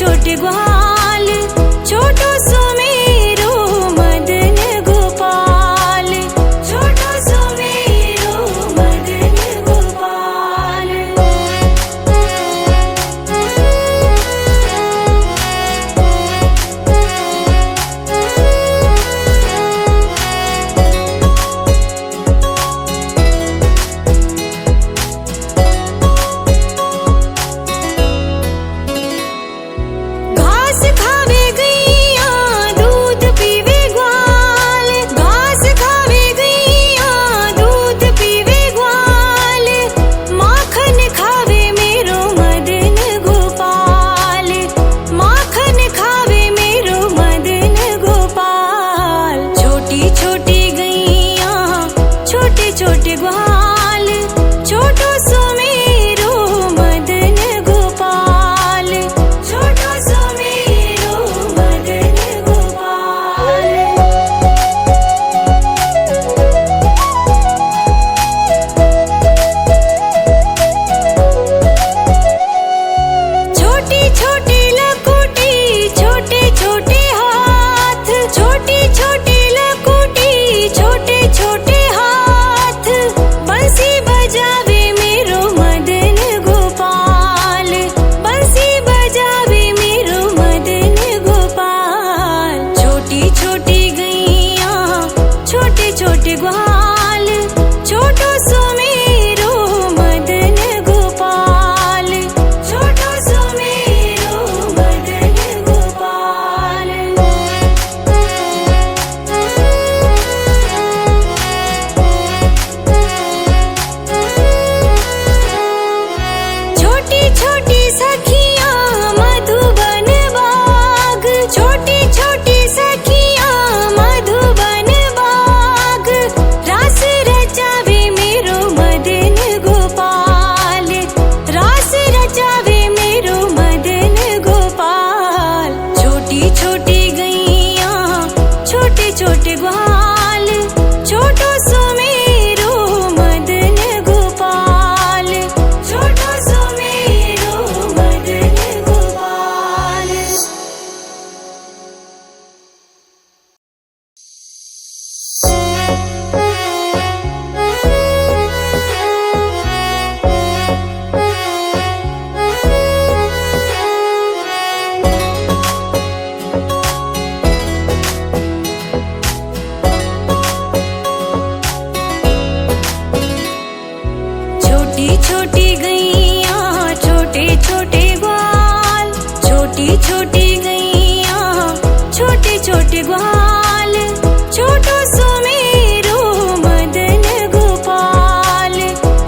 छोटे ग्वाल, छोटो सुमेरो मदन गोपाल, छोटो सुमेरो मदन गोपाल। घास खावे गैया दूध पीवे ग्वाल, घास खावे गैया दूध पीवे ग्वाल, माखन खावे मेरो मदन गोपाल, माखन खावे मेरो मदन गोपाल। छोटी छोटी गैया छोटे छोटे ग्वाल, छोटो सुमेरो मदन गोपाल, छोटो सुमेरो मदन गोपाल। छोटी छोटी लकुटी छोटे छोटे हाथ, छोटी छोटी लकुटी छोटे छोटे हाथ, बंसी बजावे मेरो मदन गोपाल, बंसी बजावे मेरो मदन गोपाल। छोटी छोटी गैया छोटे छोटे ग्वाल, छोटो सुमेरो मदन गोपाल, छोटो सुमेरो मदन गोपाल। छोटी छोटी सखियां मधुबन बाग, छोटी छोटी सखियां मधुबन बाग, रास रचावे मेरो मदन गोपाल, रास रचावे मेरो मदन गोपाल। छोटी छोटी गैया छोटे छोटे ग्वाल, छोटो सुमेरो मदन गोपाल, छोटो सुमेरो मदन गोपाल। छोटी छोटी गैया छोटे छोटे ग्वाल, छोटी छोटी गैया छोटे छोटे ग्वाल, छोटो सुमेरो मदन गोपाल,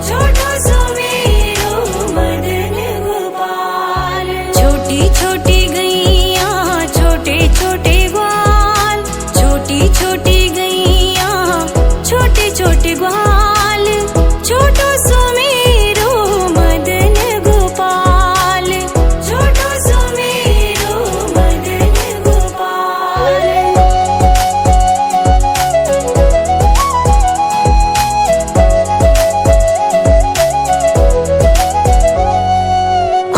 छोटो सुमेरो मदन गोपाल। छोटी छोटी गैया छोटे छोटे ग्वाल, छोटी छोटी गैया छोटे छोटे ग्वाल, छोटो सुमेरो मदन गोपाल, छोटो सुमेरो मदन गोपाल।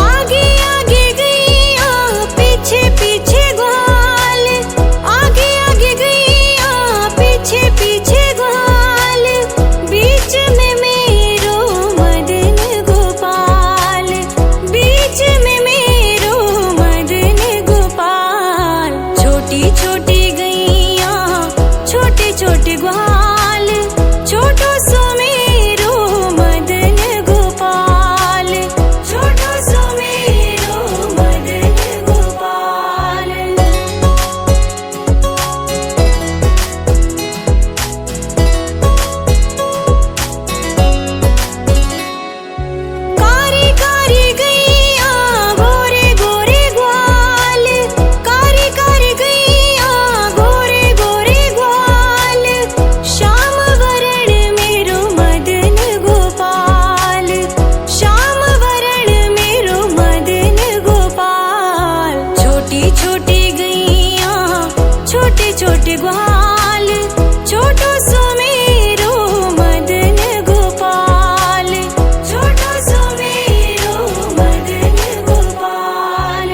आगे आगे गैया पीछे पीछे ग्वाल, आगे आगे गैया पीछे पीछे ग्वाल, बीच में मेरो मदन गोपाल, बीच में मेरो मदन गोपाल। छोटी छोटी गैया छोटे छोटे ग्वाल, छोटो सुमेरो मदन गोपाल, छोटो सुमेरो मदन गोपाल। कारी कारी गैया गोरे गोरे ग्वाल, कारी कारी गैया गोरे गोरे ग्वाल, श्याम वरण मेरो मदन गोपाल, श्याम वरण मेरो मदन गोपाल। छोटी छोटी गैया छोटे छोटे ग्वाल, छोटो सुमेरो मदन गोपाल, छोटो सुमेरो मदन गोपाल।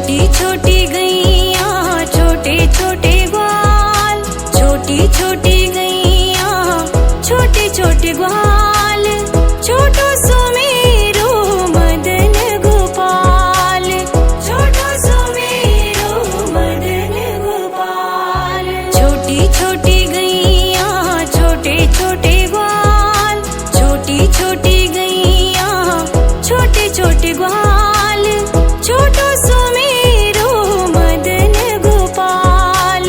छोटी छोटी गैया छोटे छोटे ग्वाल, छोटी छोटी गैया छोटे छोटे ग्वाल, छोटो सो मेरो मदन गोपाल, छोटो सो मेरो मदन गोपाल। छोटी छोटी गैया छोटे छोटे ग्वाल, छोटी छोटी गैया छोटे छोटे ग्वाल, छोटो सो मेरो मदन गोपाल,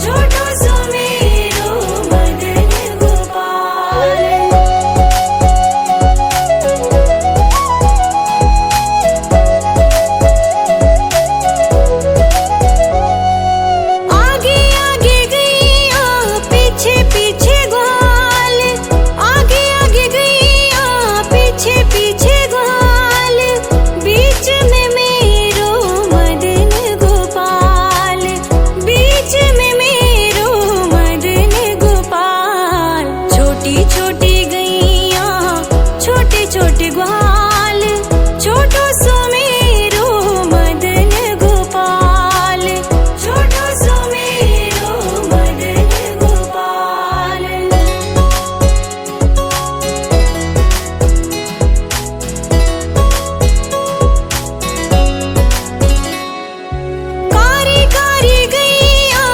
छोटो सो मेरो मदन गोपाल। आगे आगे गैया पीछे पीछे ग्वाल, आगे आगे गैया पीछे पीछे ग्वाल, बीच में मेरो मदन गोपाल, बीच में मेरो मदन गोपाल। छोटी छोटी गैया छोटे छोटे ग्वाल, छोटो सो मेरो मदन गोपाल, छोटो सो मेरो मदन गोपाल। कारी कारी गैया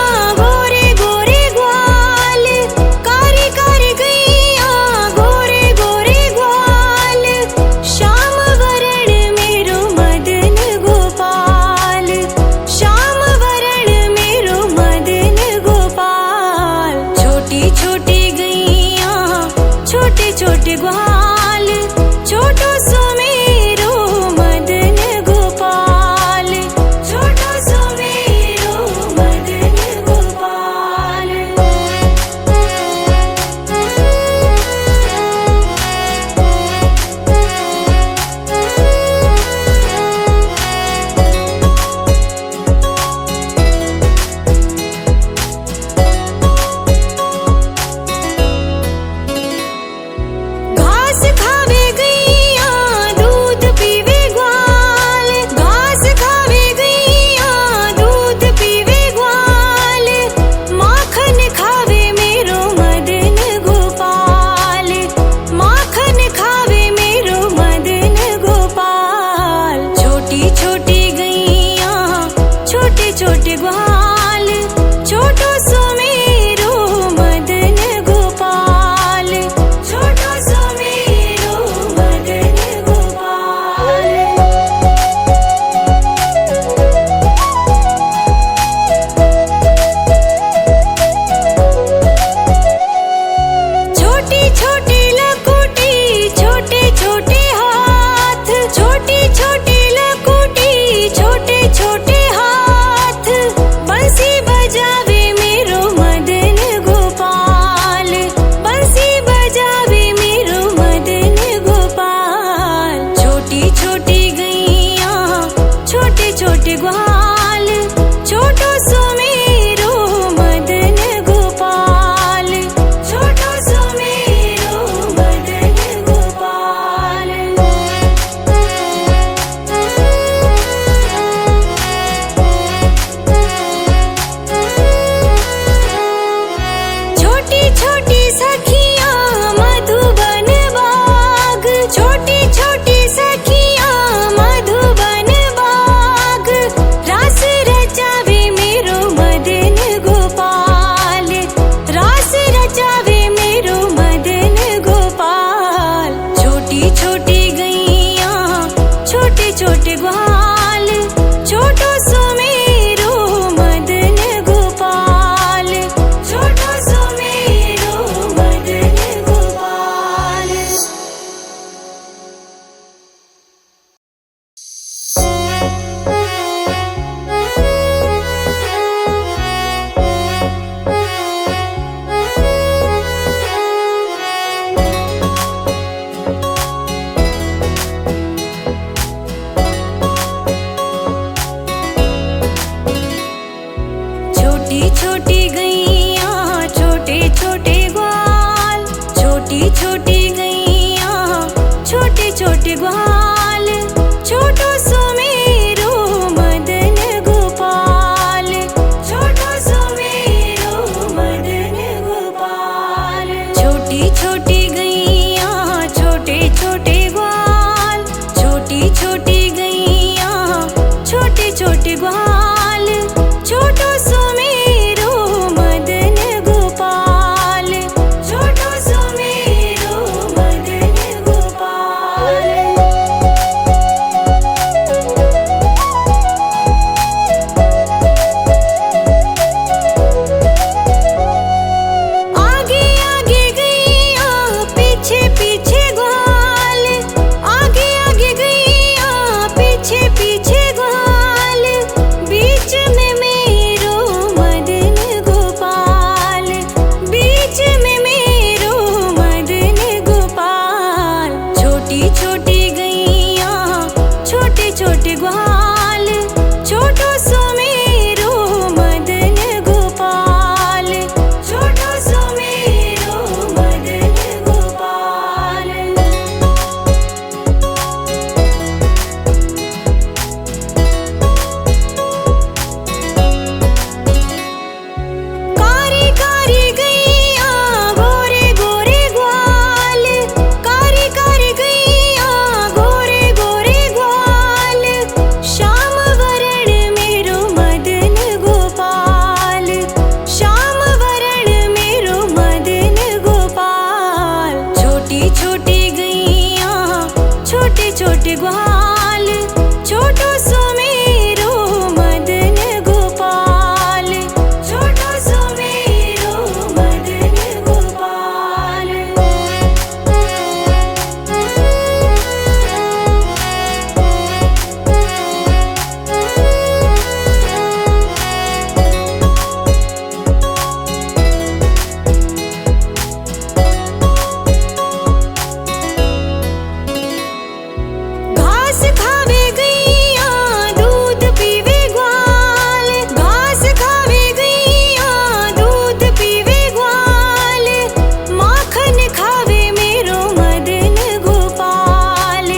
गोरे गोरे ग्वाल, कारी कारी गैया गोरे गोरे ग्वाल, श्याम वरण मेरो मदन गोपाल, श्याम वरण मेरो मदन गोपाल। छोटी छोटी गैया छोटे छोटे ग्वाल, छोटो सो मेरो मदन गोपाल, छोटो सो मेरो मदन गोपाल। घास खावे गैया दूध पीवे ग्वाल, घास खावे गैया दूध पीवे ग्वाल, माखन खावे मेरो मदन गोपाल, माखन खावे मेरो मदन गोपाल। छोटी छोटी गैया छोटे छोटे ग्वाल, छोटो सो मेरो मदन गोपाल, छोटो सो मेरो मदन गोपाल। छोटी छोटी लकुटी छोटे छोटे हाथ, छोटी छोटी लकुटी छोटे छोटे हाथ, बंसी बजावे मेरो मदन गोपाल, बंसी बजावे मेरो मदन गोपाल। छोटी छोटी गैया छोटे छोटे ग्वाल, छोटो सो मेरो मदन गोपाल, छोटो सो मेरो मदन गोपाल। छोटी छोटी सखियां मधुबन बाग, छोटी छोटी सखियां मधुबन बाग, रास ग्वाल, छोटो सुमेरो मदन गोपाल, छोटो सुमेरो मदन गोपाल। आगे आगे गैया पीछे पीछे ग्वाल, आगे आगे गैया पीछे पीछे ग्वाल, बीच में मेरो मदन गोपाल, बीच में मेरो मदन गोपाल। छोटी छोटी गैया छोटे छोटे ग्वाल, छोटो सुमेरो मदन गोपाल, छोटो सुमेरो मदन गोपाल। कारी कारी गैया गोरे गोरे ग्वाल, कारी कारी गैया गोरे गोरे ग्वाल, श्याम वरण मेरो मदन गोपाल, श्याम वरण मेरो मदन गोपाल। छोटी छोटी गैया छोटे छोटे ग्वाल, छोटो सुमेरो मदन गोपाल, छोटो सुमेरो मदन गोपाल। घास खावे गैया दूध पीवे ग्वाल, घास खावे गैया दूध पीवे ग्वाल, माखन खावे मेरो मदन गोपाल,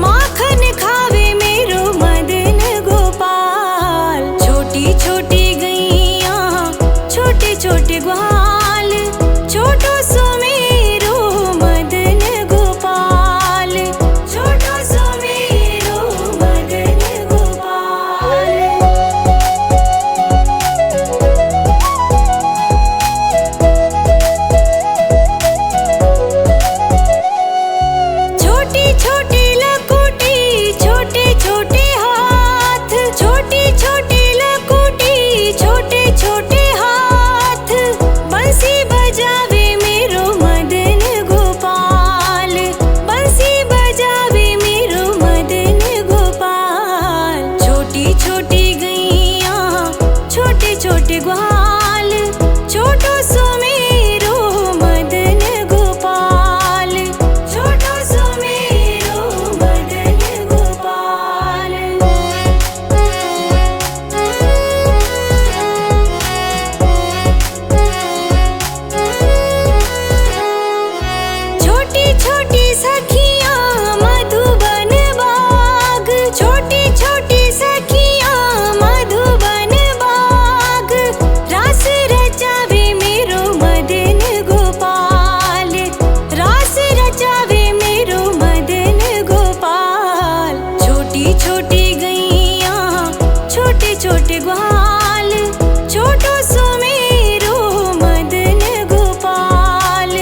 माखन खावे मेरो मदन गोपाल। छोटी छोटी गैया छोटे छोटे ग्वाल, छोटो सुमेरो मदन गोपाल, छोटो सुमेरो मदन गोपाल। छोटी छोटी लकुटी छोटे छोटे हाथ, छोटी छोटी लकुटी छोटे छोटे हाथ, बंसी बजावे मेरो मदन गोपाल, बंसी बजावे मेरो मदन गोपाल। छोटी छोटी गैया छोटे छोटे ग्वाल, छोटो सुमेरो मदन गोपाल, छोटो सुमेरो मदन गोपाल। छोटी छोटी सखियाँ मधुबन बाग, छोटी छोटी सखियाँ मधुबन बाग, रास रचावे मेरो मदन गोपाल, रास रचावे मेरो मदन गोपाल। छोटी छोटी गैया छोटे छोटे ग्वाल, छोटो सुमेरो मदन गोपाल,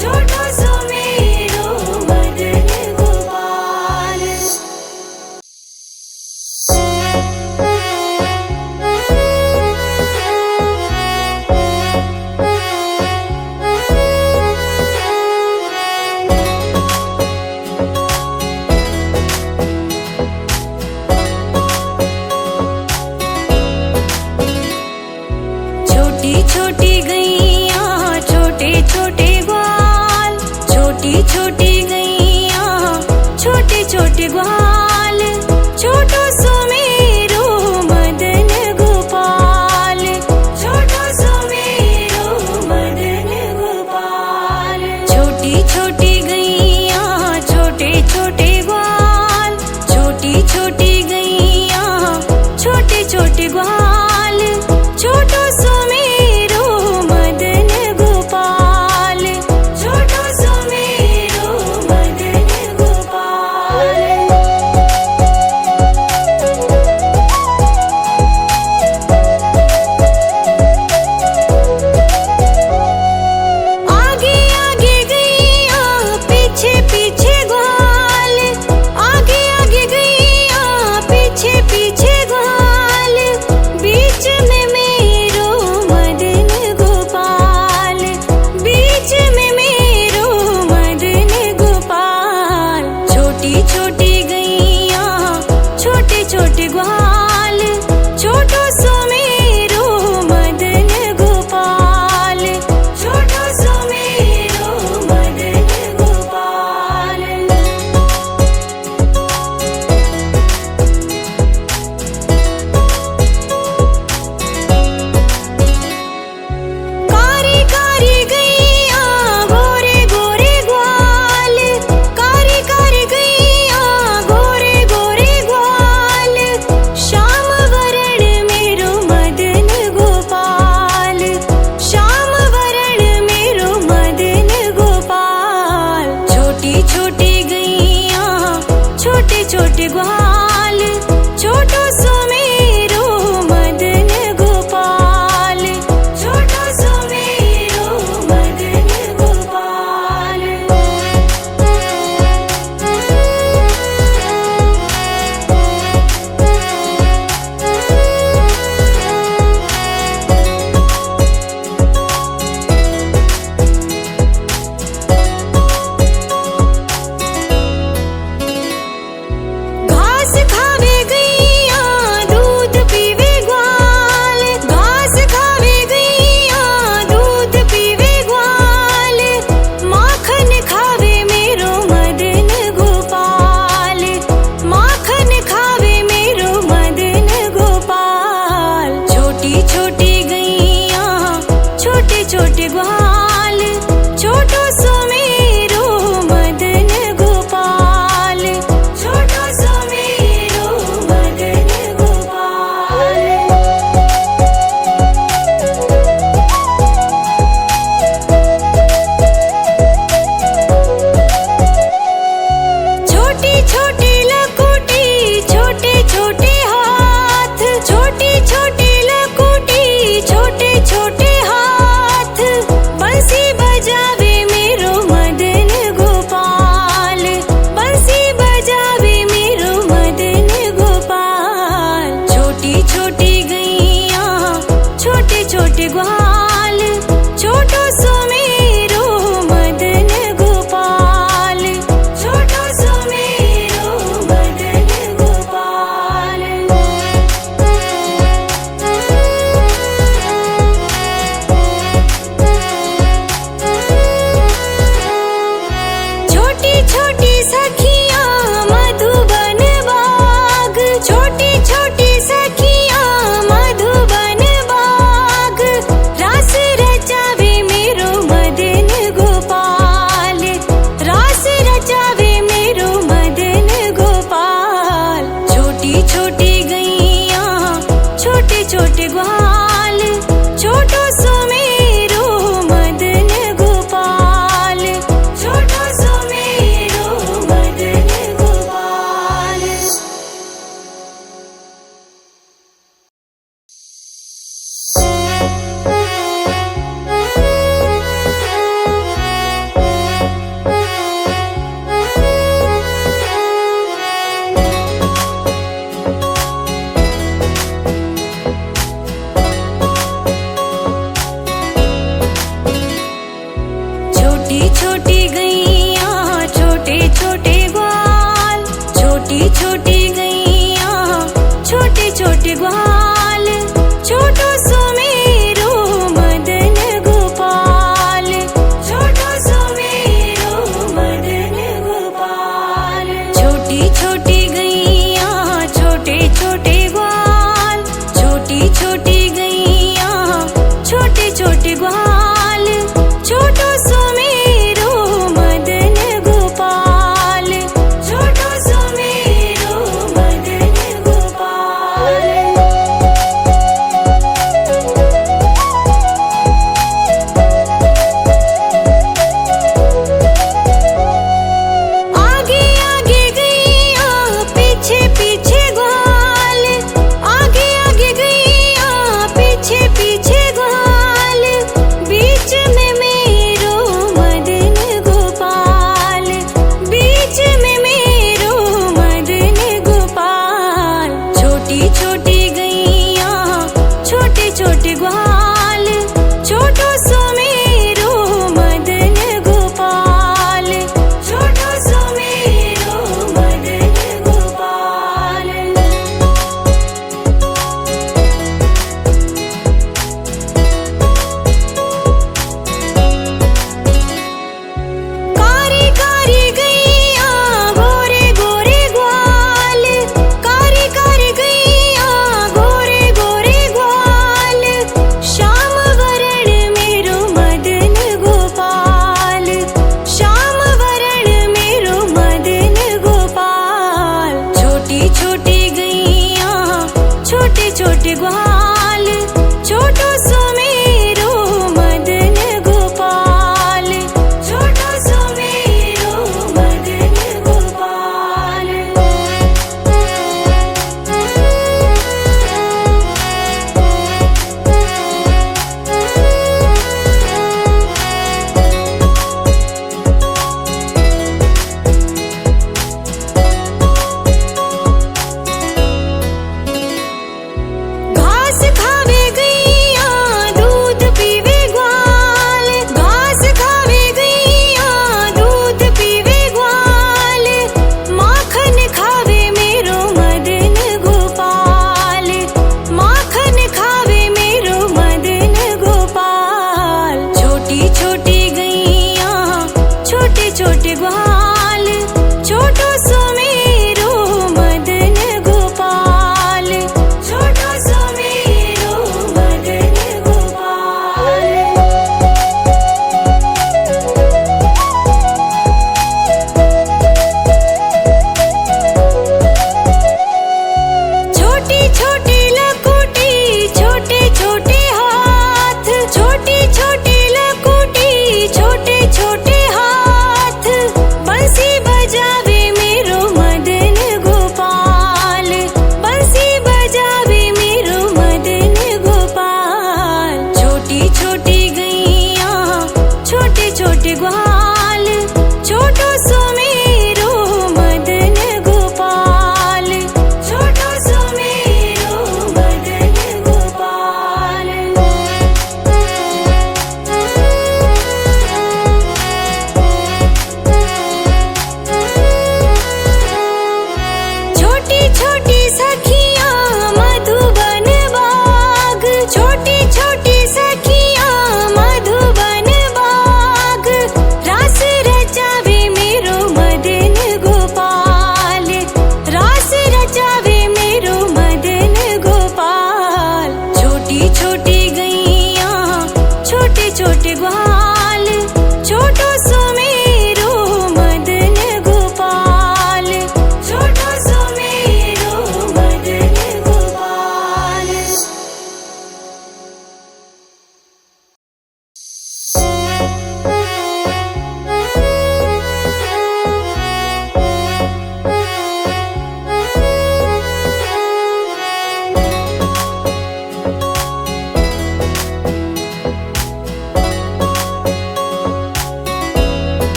छोटो सुमेरो मदन गोपाल। के गुहार।